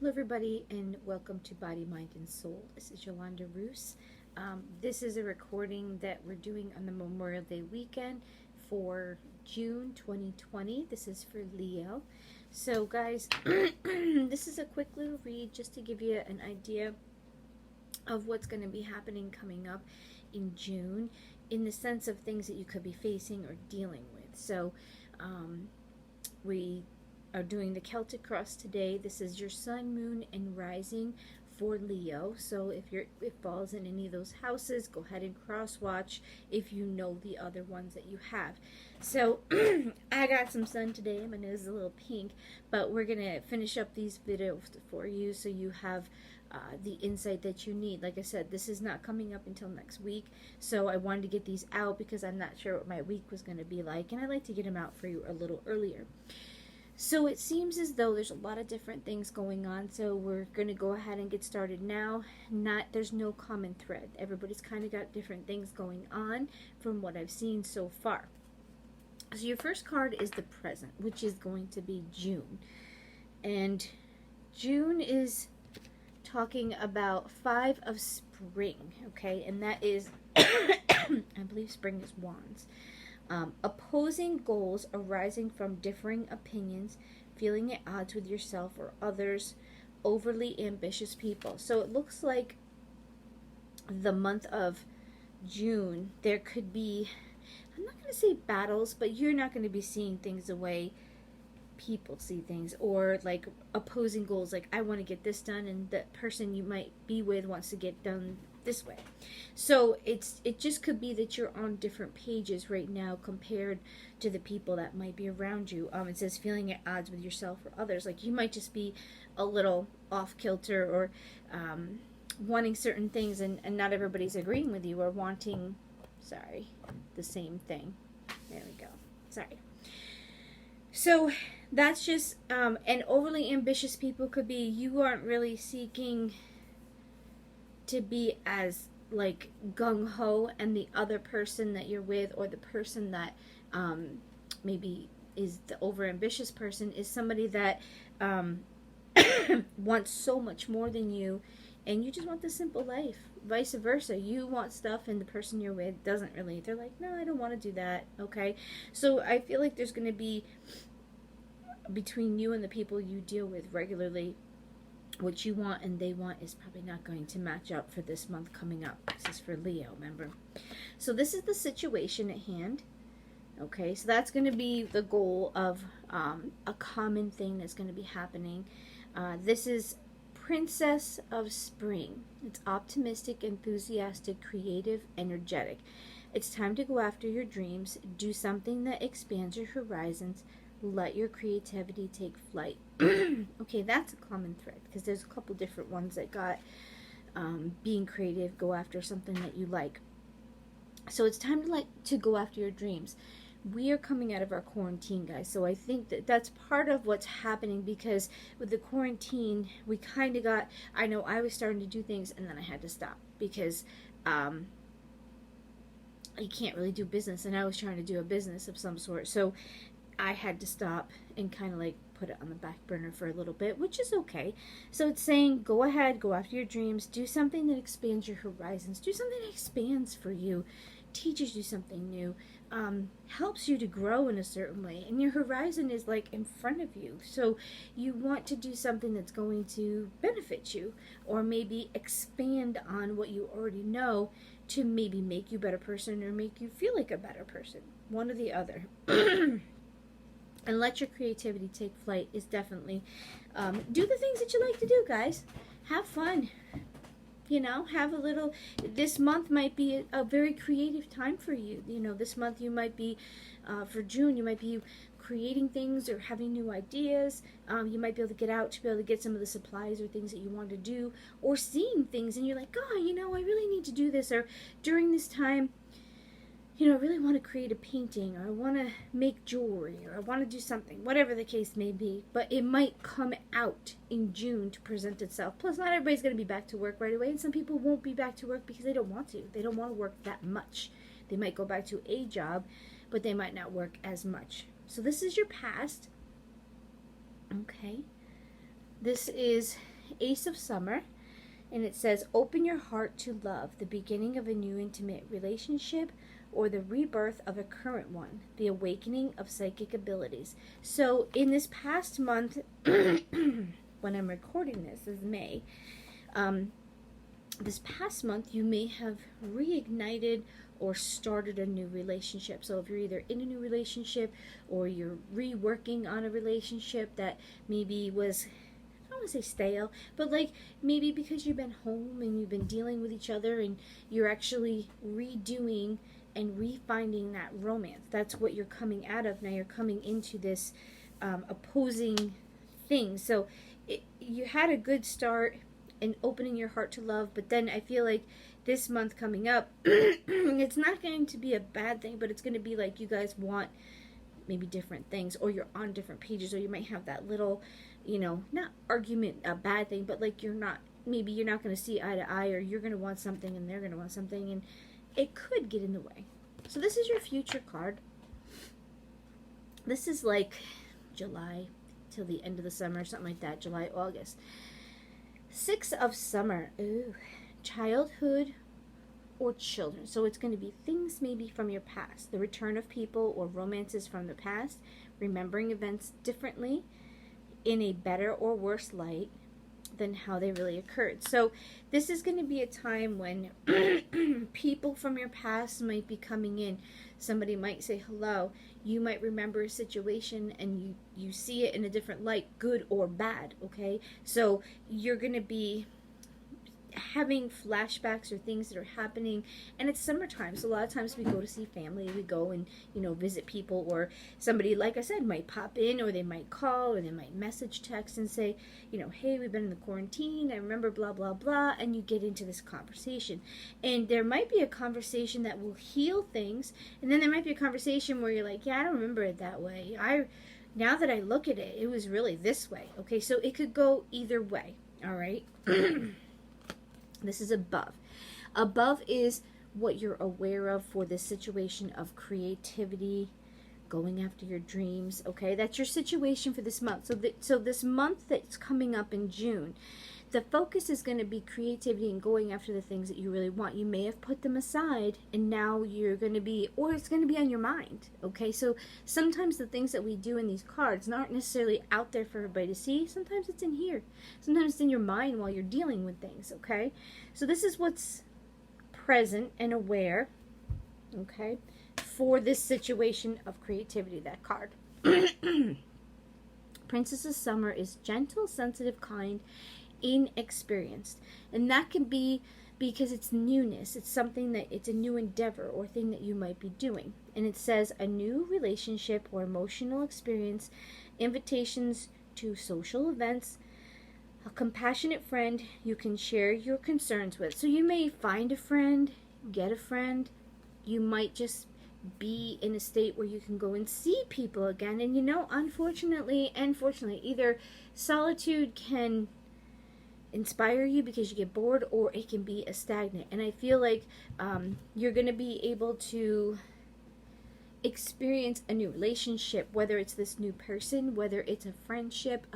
Hello everybody and welcome to Body, Mind, and Soul. This is Yolandareuss. This is a recording that we're doing on the Memorial Day weekend for June 2020. This is for Leo. So guys, this is a quick little read just to give you an idea of what's going to be happening coming up in June in the sense of things that you could be facing or dealing with. So we are doing the Celtic cross today. This is your sun, moon, and rising for Leo. So if it falls in any of those houses, go ahead and cross watch if you know the other ones that you have. So I got some sun today. My nose is a little pink, but we're gonna finish up these videos for you so you have the insight that you need. Like I said, this is not coming up until next week, so I wanted to get these out because I'm not sure what my week was going to be like, and I like to get them out for you a little earlier. So it seems as though there's a lot of different things going on, so we're going to go ahead and get started now. There's no common thread. Everybody's kind of got different things going on from what I've seen so far. So your first card is the present, which is going to be June. And June is talking about 5 of spring, okay? And that is, I believe spring is wands. Opposing goals arising from differing opinions, feeling at odds with yourself or others, overly ambitious people. So it looks like the month of June, there could be, I'm not going to say battles, but you're not going to be seeing things the way people see things, or like opposing goals, like I want to get this done and that person you might be with wants to get done this way. So it just could be that you're on different pages right now compared to the people that might be around you. It says feeling at odds with yourself or others, like you might just be a little off kilter or wanting certain things and not everybody's agreeing with you or wanting the same thing. There we go. Sorry. So that's just, and overly ambitious people could be you aren't really seeking to be as like gung-ho, and the other person that you're with or the person that maybe is the over-ambitious person is somebody that wants so much more than you, and you just want the simple life. Vice versa, you want stuff and the person you're with doesn't really. They're like, no, I don't want to do that. Okay, so I feel like there's going to be, between you and the people you deal with regularly, what you want and they want is probably not going to match up for this month coming up. This is for Leo, remember? So this is the situation at hand. Okay, so that's going to be the goal of a common thing that's going to be happening. This is Princess of Spring. It's optimistic, enthusiastic, creative, energetic. It's time to go after your dreams. Do something that expands your horizons. Let your creativity take flight. Okay, that's a common thread because there's a couple different ones that got being creative, go after something that you like. So it's time to go after your dreams. We are coming out of our quarantine, guys, so I think that's part of what's happening, because with the quarantine we kind of got, I know I was starting to do things and then I had to stop because you can't really do business, and I was trying to do a business of some sort, so I had to stop and kind of like put it on the back burner for a little bit, which is okay. So it's saying go ahead, go after your dreams, do something that expands your horizons, do something that expands for you, teaches you something new, helps you to grow in a certain way, and your horizon is like in front of you. So you want to do something that's going to benefit you, or maybe expand on what you already know to maybe make you a better person or make you feel like a better person, one or the other. And let your creativity take flight is definitely, do the things that you like to do, guys. Have fun. You know, have a little, this month might be a very creative time for you. You know, this month you might be, for June, you might be creating things or having new ideas. You might be able to get out to be able to get some of the supplies or things that you want to do, or seeing things and you're like, oh, you know, I really need to do this. Or during this time, you know, I really want to create a painting, or I want to make jewelry, or I want to do something, whatever the case may be. But it might come out in June to present itself. Plus, not everybody's going to be back to work right away, and some people won't be back to work because they don't want to. They don't want to work that much. They might go back to a job, but they might not work as much. So this is your past. Okay. This is Ace of Summer, and it says, open your heart to love, the beginning of a new intimate relationship, or the rebirth of a current one, the awakening of psychic abilities. So in this past month, when I'm recording this is May, this past month you may have reignited or started a new relationship. So if you're either in a new relationship or you're reworking on a relationship that maybe was, I don't want to say stale, but like maybe because you've been home and you've been dealing with each other and you're actually redoing and refinding that romance. That's what you're coming out of. Now you're coming into this opposing thing. So you had a good start in opening your heart to love, but then I feel like this month coming up, it's not going to be a bad thing, but it's going to be like you guys want maybe different things, or you're on different pages, or you might have that little, not argument, a bad thing, but like maybe you're not going to see eye to eye, or you're going to want something and they're going to want something, and it could get in the way. So this is your future card. This is like July till the end of the summer, something like that, July, August. Six of Summer. Ooh. Childhood or children. So it's going to be things maybe from your past, the return of people or romances from the past, remembering events differently in a better or worse light than how they really occurred. So this is going to be a time when people from your past might be coming in. Somebody might say hello. You might remember a situation and you see it in a different light, good or bad, okay? So you're going to be having flashbacks or things that are happening, and it's summertime, so a lot of times we go to see family, we go and visit people, or somebody, like I said, might pop in, or they might call, or they might message, text and say, hey, we've been in the quarantine, I remember blah blah blah, and you get into this conversation, and there might be a conversation that will heal things, and then there might be a conversation where you're like, yeah, I don't remember it that way, now that I look at it, it was really this way. Okay, so it could go either way. All right. This is above. Above is what you're aware of for this situation of creativity, going after your dreams. Okay, that's your situation for this month. So this month that's coming up in June, the focus is going to be creativity and going after the things that you really want. You may have put them aside, and now you're going to be, or it's going to be on your mind. Okay, so sometimes the things that we do in these cards aren't necessarily out there for everybody to see. Sometimes it's in here. Sometimes it's in your mind while you're dealing with things. Okay, so this is what's present and aware. Okay, for this situation of creativity, that card. Princess of Summer is gentle, sensitive, kind, inexperienced, and that can be because it's newness. It's something that it's a new endeavor or thing that you might be doing, and it says a new relationship or emotional experience, invitations to social events, a compassionate friend you can share your concerns with. So you may find a friend, get a friend, you might just be in a state where you can go and see people again, and unfortunately and fortunately, either solitude can inspire you because you get bored, or it can be a stagnant. And I feel like you're going to be able to experience a new relationship, whether it's this new person, whether it's a friendship,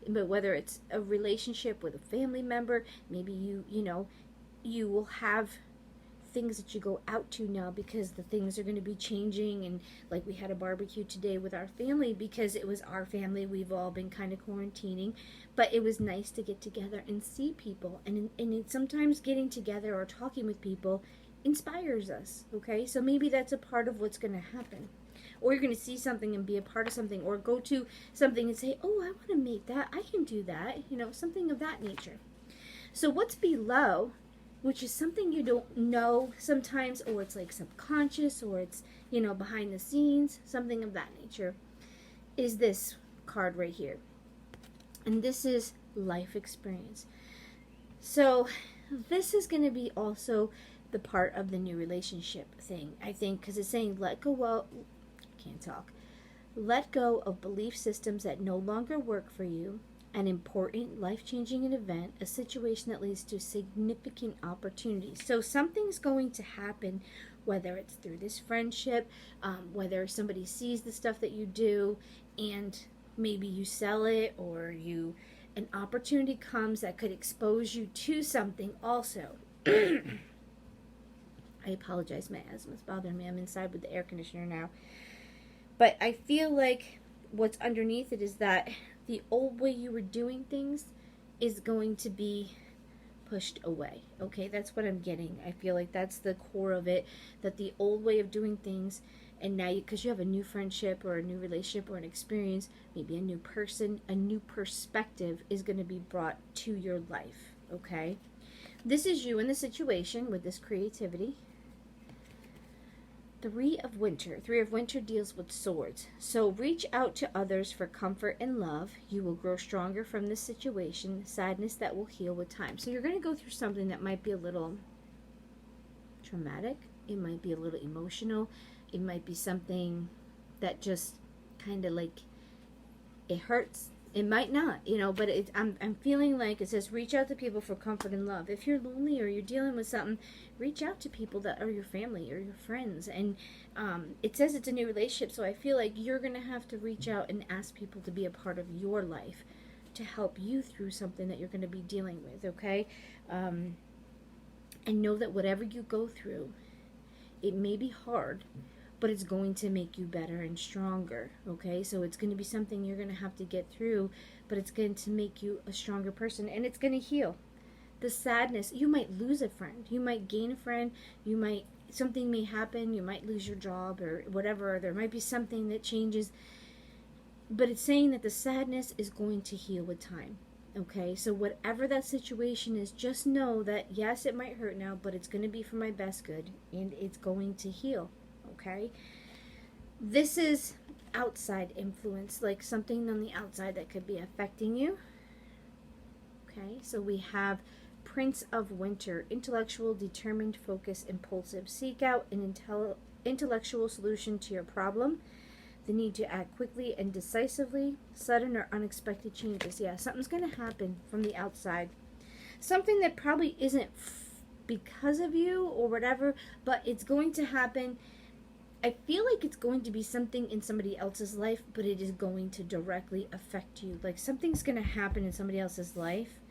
but whether it's a relationship with a family member. Maybe you will have things that you go out to now because the things are going to be changing, and like we had a barbecue today with our family because it was our family. We've all been kind of quarantining, but it was nice to get together and see people, and sometimes getting together or talking with people inspires us. Okay, so maybe that's a part of what's going to happen, or you're going to see something and be a part of something, or go to something and say, oh, I want to make that, I can do that, something of that nature. So what's below, which is something you don't know sometimes, or it's like subconscious, or it's, behind the scenes, something of that nature, is this card right here. And this is life experience. So this is going to be also the part of the new relationship thing, I think, because it's saying let go of belief systems that no longer work for you, an important life-changing event, a situation that leads to significant opportunities. So something's going to happen, whether it's through this friendship, whether somebody sees the stuff that you do and maybe you sell it, or you an opportunity comes that could expose you to something also. I apologize, my asthma's bothering me. I'm inside with the air conditioner now. But I feel like what's underneath it is that the old way you were doing things is going to be pushed away. Okay, that's what I'm getting. I feel like that's the core of it, that the old way of doing things, and now because you have a new friendship or a new relationship or an experience, maybe a new person, a new perspective is going to be brought to your life. Okay, this is you in the situation with this creativity. Three of Winter. Three of Winter deals with swords. So reach out to others for comfort and love. You will grow stronger from this situation. Sadness that will heal with time. So you're going to go through something that might be a little traumatic. It might be a little emotional. It might be something that just kind of like it hurts. It might not, but I'm feeling like it says reach out to people for comfort and love. If you're lonely or you're dealing with something, reach out to people that are your family or your friends. And it says it's a new relationship, so I feel like you're going to have to reach out and ask people to be a part of your life to help you through something that you're going to be dealing with, okay? And know that whatever you go through, it may be hard, but it's going to make you better and stronger, okay? So it's going to be something you're going to have to get through, but it's going to make you a stronger person, and it's going to heal. The sadness, you might lose a friend, you might gain a friend, something may happen, you might lose your job or whatever, there might be something that changes, but it's saying that the sadness is going to heal with time, okay? So whatever that situation is, just know that, yes, it might hurt now, but it's going to be for my best good, and it's going to heal. Okay, this is outside influence, like something on the outside that could be affecting you. Okay, so we have Prince of Winter, intellectual, determined, focused, impulsive. Seek out an intellectual solution to your problem. The need to act quickly and decisively. Sudden or unexpected changes. Yeah, something's going to happen from the outside. Something that probably isn't because of you or whatever, but it's going to happen. I feel like it's going to be something in somebody else's life, but it is going to directly affect you. Like something's going to happen in somebody else's life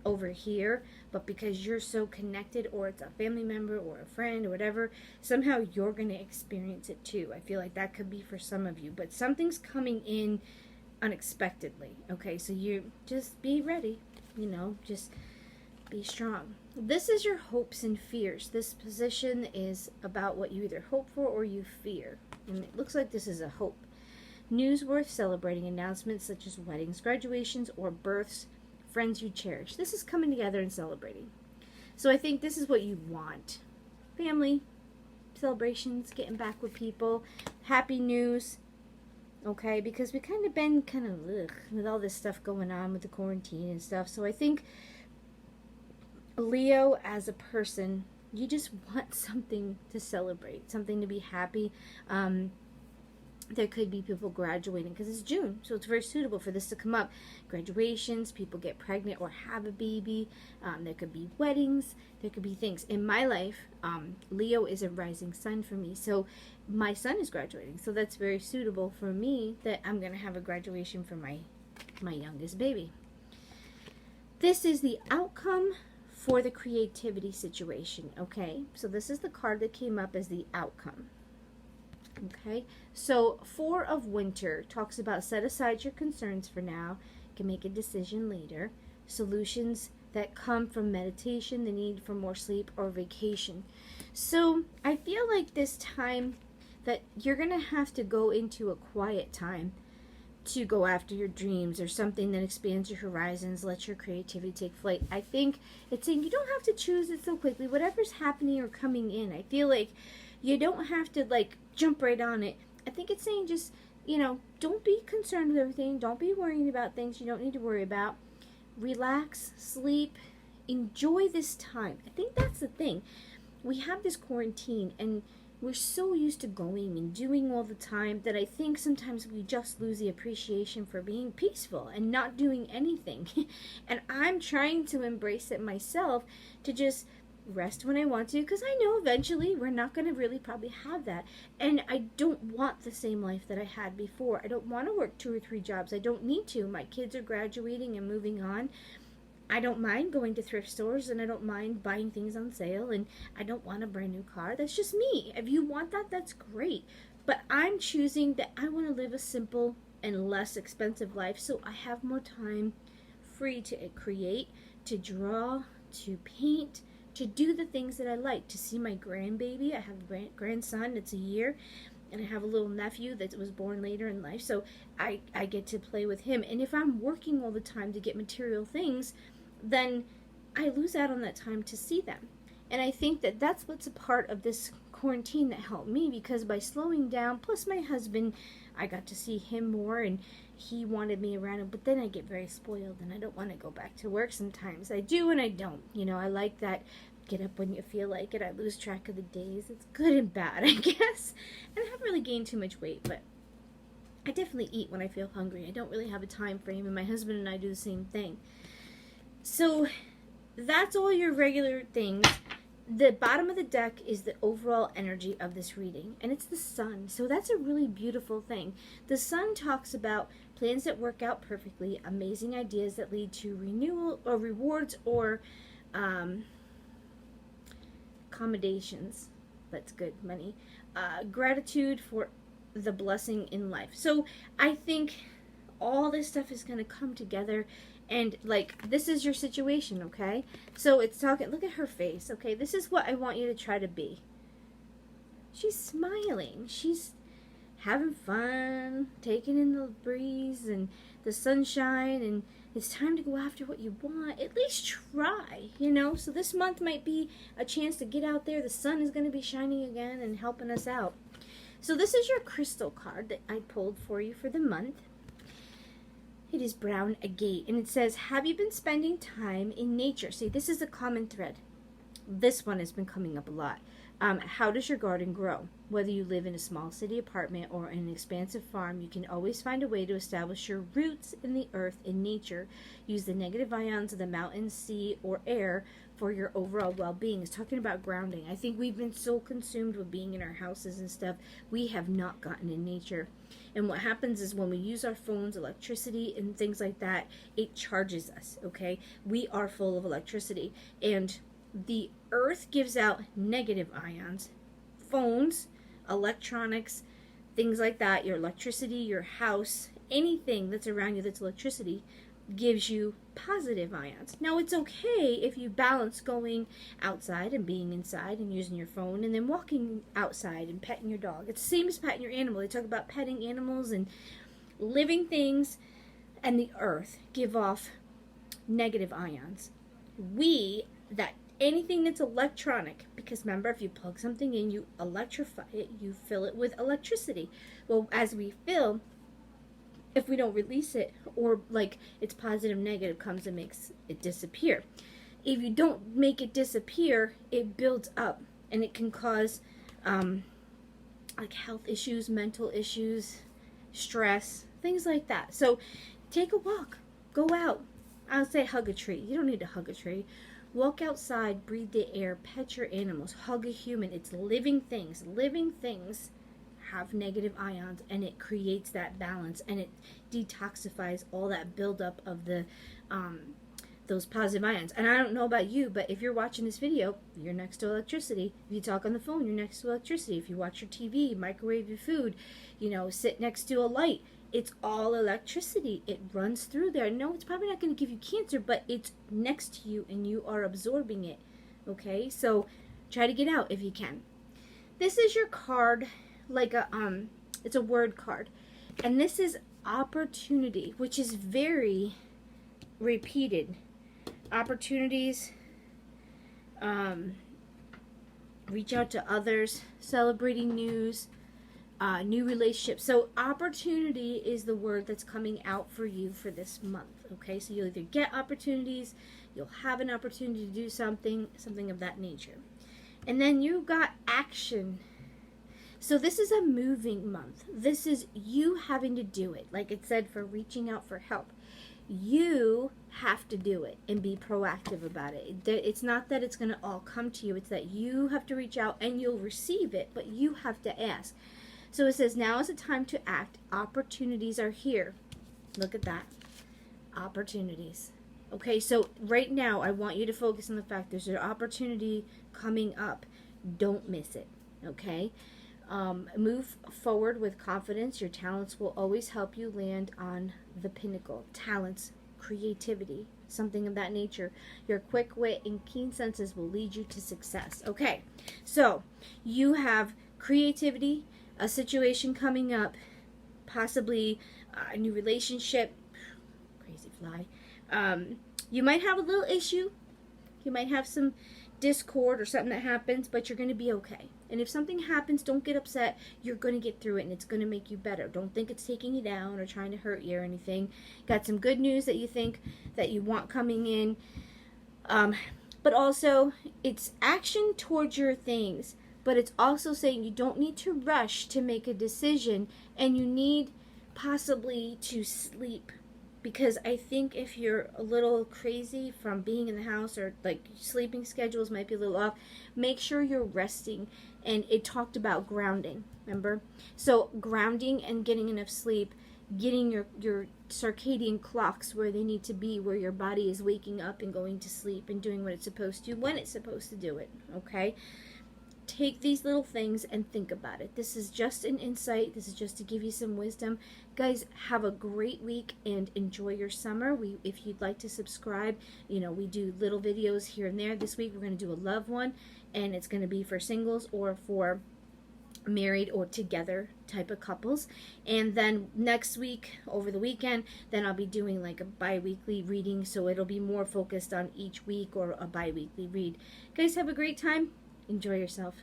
over here, but because you're so connected, or it's a family member or a friend or whatever, somehow you're going to experience it too. I feel like that could be for some of you, but something's coming in unexpectedly. Okay, so you just be ready, just be strong. This is your hopes and fears. This position is about what you either hope for or you fear. And it looks like this is a hope. News worth celebrating. Announcements such as weddings, graduations, or births. Friends you cherish. This is coming together and celebrating. So I think this is what you want. Family, celebrations, getting back with people, happy news. Okay, because we kind of been with all this stuff going on with the quarantine and stuff. So I think Leo, as a person, you just want something to celebrate, something to be happy. There could be people graduating because it's June, so it's very suitable for this to come up. Graduations, people get pregnant or have a baby. There could be weddings. There could be things. In my life, Leo is a rising sun for me, so my son is graduating. So that's very suitable for me that I'm going to have a graduation for my youngest baby. This is the outcome for the creativity situation, okay? So this is the card that came up as the outcome, okay? So Four of Winter talks about set aside your concerns for now, can make a decision later, solutions that come from meditation, the need for more sleep, or vacation. So I feel like this time that you're going to have to go into a quiet time to go after your dreams or something that expands your horizons, let your creativity take flight. I think it's saying you don't have to choose it so quickly. Whatever's happening or coming in, I feel like you don't have to jump right on it. I think it's saying just, don't be concerned with everything. Don't be worrying about things you don't need to worry about. Relax, sleep, enjoy this time. I think that's the thing. We have this quarantine and we're so used to going and doing all the time that I think sometimes we just lose the appreciation for being peaceful and not doing anything. And I'm trying to embrace it myself, to just rest when I want to, because I know eventually we're not going to really probably have that. And I don't want the same life that I had before. I don't want to work 2 or 3 jobs. I don't need to. My kids are graduating and moving on. I don't mind going to thrift stores, and I don't mind buying things on sale, and I don't want a brand new car. That's just me. If you want that, that's great. But I'm choosing that I want to live a simple and less expensive life, so I have more time free to create, to draw, to paint, to do the things that I like, to see my grandbaby. I have a grandson that's a year, and I have a little nephew that was born later in life, so I get to play with him. And if I'm working all the time to get material things, then I lose out on that time to see them. And I think that that's what's a part of this quarantine that helped me, because by slowing down, plus my husband, I got to see him more, and he wanted me around him, but then I get very spoiled and I don't want to go back to work sometimes. I do and I don't. You know, I like that get up when you feel like it. I lose track of the days. It's good and bad, I guess. And I haven't really gained too much weight, but I definitely eat when I feel hungry. I don't really have a time frame, and my husband and I do the same thing. So that's all your regular things. The bottom of the deck is the overall energy of this reading, and it's the sun. So that's a really beautiful thing. The sun talks about plans that work out perfectly, amazing ideas that lead to renewal or rewards or accommodations. That's good, money. Gratitude for the blessing in life. So I think all this stuff is going to come together. And, like, this is your situation, okay? So it's talking, look at her face, okay? This is what I want you to try to be. She's smiling. She's having fun, taking in the breeze and the sunshine, and it's time to go after what you want. At least try, you know? So this month might be a chance to get out there. The sun is going to be shining again and helping us out. So this is your crystal card that I pulled for you for the month. It is brown agate, and it says, have you been spending time in nature? See, this is a common thread. This one has been coming up a lot. How does your garden grow? Whether you live in a small city apartment or an expansive farm, you can always find a way to establish your roots in the earth, in nature. Use the negative ions of the mountain, sea, or air for your overall well-being. It's talking about grounding. I think we've been so consumed with being in our houses and stuff, we have not gotten in nature. And what happens is when we use our phones, electricity, and things like that, it charges us, okay? We are full of electricity. And the earth gives out negative ions. Phones, electronics, things like that, your electricity, your house, anything that's around you that's electricity gives you positive ions. Now, it's okay if you balance going outside and being inside and using your phone and then walking outside and petting your dog. It's the same as petting your animal. They talk about petting animals, and living things and the earth give off negative ions. Anything that's electronic, because remember, if you plug something in, you electrify it, you fill it with electricity. Well, as we fill, if we don't release it, or like it's positive, negative comes and makes it disappear. If you don't make it disappear, it builds up, and it can cause like health issues, mental issues, stress, things like that. So take a walk, go out. I'll say hug a tree. You don't need to hug a tree. Walk outside, breathe the air, pet your animals, hug a human. It's living things. Living things have negative ions, and it creates that balance, and it detoxifies all that buildup of the those positive ions. And I don't know about you, but if you're watching this video, you're next to electricity. If you talk on the phone, you're next to electricity. If you watch your TV, microwave your food, sit next to a light, it's all electricity. It runs through there. No, it's probably not going to give you cancer, but it's next to you and you are absorbing it. Okay, so try to get out if you can. This is your card, like it's a word card, and this is opportunity, which is very repeated. Opportunities, reach out to others, celebrating news, new relationships. So opportunity is the word that's coming out for you for this month. Okay, so you'll either get opportunities, you'll have an opportunity to do something of that nature. And then you got action. So this is a moving month. This is you having to do it. Like it said, for reaching out for help. You have to do it and be proactive about it. It's not that it's going to all come to you. It's that you have to reach out and you'll receive it, but you have to ask. So it says, now is the time to act. Opportunities are here. Look at that. Opportunities. Okay, so right now I want you to focus on the fact there's an opportunity coming up. Don't miss it. Okay? Move forward with confidence. Your talents will always help you land on the pinnacle. Talents, creativity, something of that nature. Your quick wit and keen senses will lead you to success. Okay, so you have creativity, a situation coming up, possibly a new relationship. Crazy fly. You might have a little issue. You might have some discord or something that happens, but you're going to be okay. And if something happens, don't get upset. You're going to get through it, and it's going to make you better. Don't think it's taking you down or trying to hurt you or anything. Got some good news that you think that you want coming in. But also, it's action towards your things. But it's also saying you don't need to rush to make a decision, and you need possibly to sleep. Because I think if you're a little crazy from being in the house, or like sleeping schedules might be a little off, make sure you're resting. And it talked about grounding, remember? So grounding and getting enough sleep, getting your circadian clocks where they need to be, where your body is waking up and going to sleep and doing what it's supposed to when it's supposed to do it, okay? Take these little things and think about it. This is just an insight. This is just to give you some wisdom. Guys, have a great week and enjoy your summer. If you'd like to subscribe, we do little videos here and there. This week we're going to do a love one, and it's going to be for singles or for married or together type of couples. And then next week, over the weekend, then I'll be doing like a bi-weekly reading, so it'll be more focused on each week or a bi-weekly read. Guys, have a great time. Enjoy yourself.